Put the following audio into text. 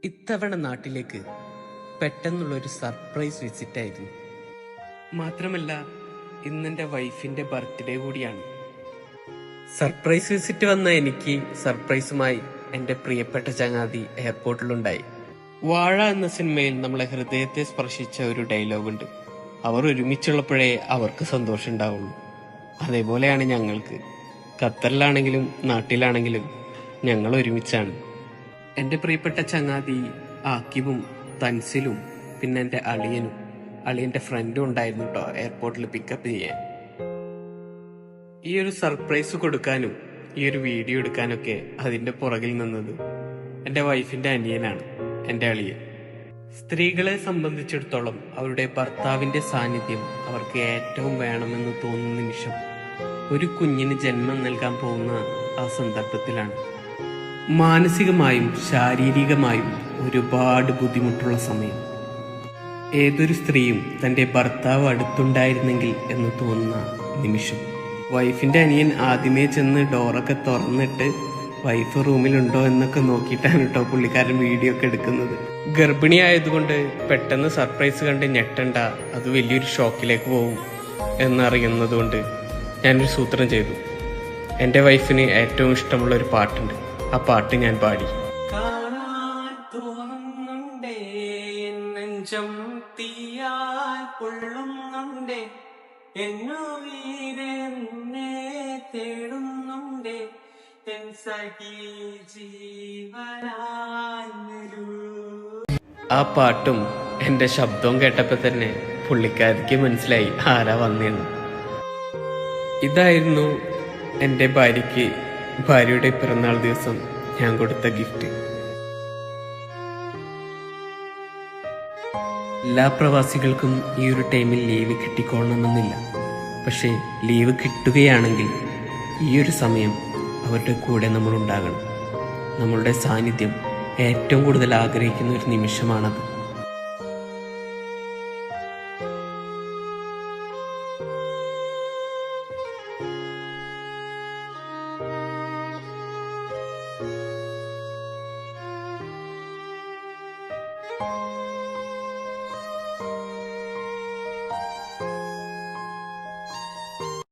ഇത്തവണ നാട്ടിലേക്ക് പെട്ടെന്നുള്ളൊരു സർപ്രൈസ് വിസിറ്റായിരുന്നു. മാത്രമല്ല ഇന്നെൻ്റെ വൈഫിൻ്റെ ബർത്ത്ഡേ കൂടിയാണ്. സർപ്രൈസ് വിസിറ്റ് വന്ന എനിക്ക് സർപ്രൈസുമായി എൻ്റെ പ്രിയപ്പെട്ട ചങ്ങാതി എയർപോർട്ടിലുണ്ടായി. വാഴ എന്ന സിനിമയിൽ നമ്മളെ ഹൃദയത്തെ സ്പർശിച്ച ഒരു ഡയലോഗുണ്ട്, അവർ ഒരുമിച്ചുള്ളപ്പോഴേ അവർക്ക് സന്തോഷം ഉണ്ടാവുള്ളൂ. അതേപോലെയാണ് ഞങ്ങൾക്ക്. ഖത്തറിലാണെങ്കിലും നാട്ടിലാണെങ്കിലും ഞങ്ങൾ ഒരുമിച്ചാണ്. എൻ്റെ പ്രിയപ്പെട്ട ചങ്ങാതി ആക്കിബും തൻസിലും പിന്നെ എൻ്റെ അളിയൻ്റെ ഫ്രണ്ടും ഉണ്ടായിരുന്നു കേട്ടോ എയർപോർട്ടിൽ പിക്കപ്പ് ചെയ്യാൻ. ഈ ഒരു സർപ്രൈസ് കൊടുക്കാനും ഈ ഒരു വീഡിയോ എടുക്കാനൊക്കെ അതിൻ്റെ പുറകിൽ നിന്നത് എൻ്റെ വൈഫിൻ്റെ അനിയനാണ്, എൻ്റെ അളിയൻ. സ്ത്രീകളെ സംബന്ധിച്ചിടത്തോളം അവരുടെ ഭർത്താവിൻ്റെ സാന്നിധ്യം അവർക്ക് ഏറ്റവും വേണമെന്ന് തോന്നുന്ന നിമിഷം ഒരു കുഞ്ഞിന് ജന്മം നൽകാൻ പോകുന്ന ആ സന്ദർഭത്തിലാണ്. മാനസികമായും ശാരീരികമായും ഒരുപാട് ബുദ്ധിമുട്ടുള്ള സമയം. ഏതൊരു സ്ത്രീയും തൻ്റെ ഭർത്താവ് അടുത്തുണ്ടായിരുന്നെങ്കിൽ എന്ന് തോന്നുന്ന നിമിഷം. വൈഫിൻ്റെ അനിയൻ ആദ്യമേ ചെന്ന് ഡോറൊക്കെ തുറന്നിട്ട് വൈഫ് റൂമിലുണ്ടോ എന്നൊക്കെ നോക്കിയിട്ടാണ് കേട്ടോ പുള്ളിക്കാരൻ വീഡിയോ ഒക്കെ എടുക്കുന്നത്. ഗർഭിണി ആയതുകൊണ്ട് പെട്ടെന്ന് സർപ്രൈസ് കണ്ട് ഞെട്ടണ്ട, അത് വലിയൊരു ഷോക്കിലേക്ക് പോകും എന്നറിയുന്നത് കൊണ്ട് ഞാനൊരു സൂത്രം ചെയ്തു. എൻ്റെ വൈഫിന് ഏറ്റവും ഇഷ്ടമുള്ള ഒരു പാട്ടുണ്ട്, ആ പാട്ട് ഞാൻ പാടി. ആ പാട്ടും എൻ്റെ ശബ്ദവും കേട്ടപ്പോൾ തന്നെ പുള്ളിക്കാരിക്ക് മനസ്സിലായി ആരാ വന്നേന്ന്. ഇതായിരുന്നു എൻ്റെ ഭാര്യയുടെ പിറന്നാൾ ദിവസം ഞാൻ കൊടുത്ത ഗിഫ്റ്റ്. എല്ലാ പ്രവാസികൾക്കും ഈ ഒരു ടൈമിൽ ലീവ് കിട്ടിക്കൊള്ളണമെന്നില്ല. പക്ഷേ ലീവ് കിട്ടുകയാണെങ്കിൽ ഈ ഒരു സമയം അവരുടെ കൂടെ നമ്മളുണ്ടാകണം. നമ്മളുടെ സാന്നിധ്യം ഏറ്റവും കൂടുതൽ ആഗ്രഹിക്കുന്ന ഒരു നിമിഷമാണത്.